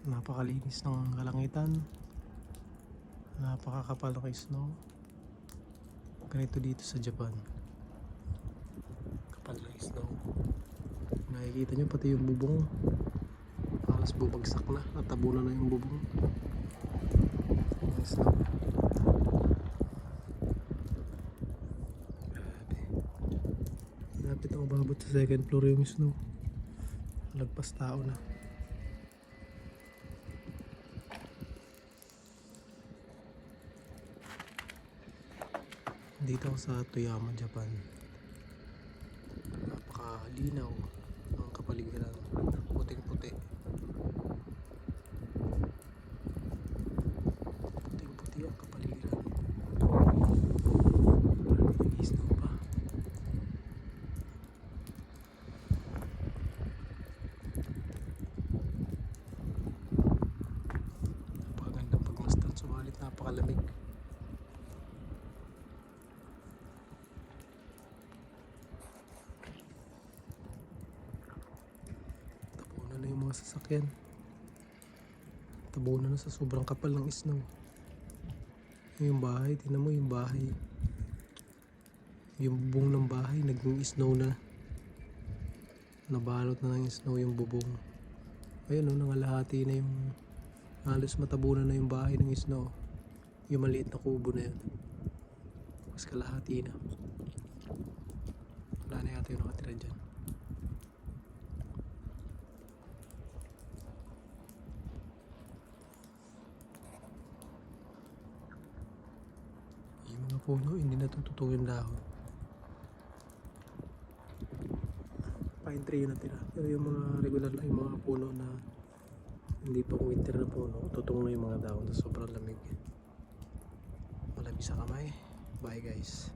Napakalinis ng kalangitan, napakakapal ng snow. Ganito dito sa Japan, kapal ng snow. Nakikita nyo pati yung bubong halos bubagsak na, natabunan na yung bubong ng snow. Grabe, lapit na umabot sa second floor yung snow, lagpas tao na. Dito ako sa Toyama, Japan. Napakalinaw ang kapaligiran, puting-puti. Puting-puti ang kapaligiran. Parang nag-snow pa. Napakagandang pagmasdan, subalit napakalamig. Tabunan na yung mga sasakyan, tabunan na sa sobrang kapal ng snow. Yung bahay, tingnan mo yung bahay, yung bubong ng bahay naging snow na, nabalot na ng snow yung bubong. Ayun o, nangalahati na yung, halos matabunan na yung bahay ng snow. Yung maliit na kubo na yun, mas kalahati na. Wala na yata yung nakatira dyan. Yung mga puno hindi natututong yung dahon, pine tree yung natira. Pero yung mga regular lang, yung mga puno na hindi pang winter na puno, tutong na yung mga dahon sa sobrang lamig. Malamig sa kamay. Bye guys.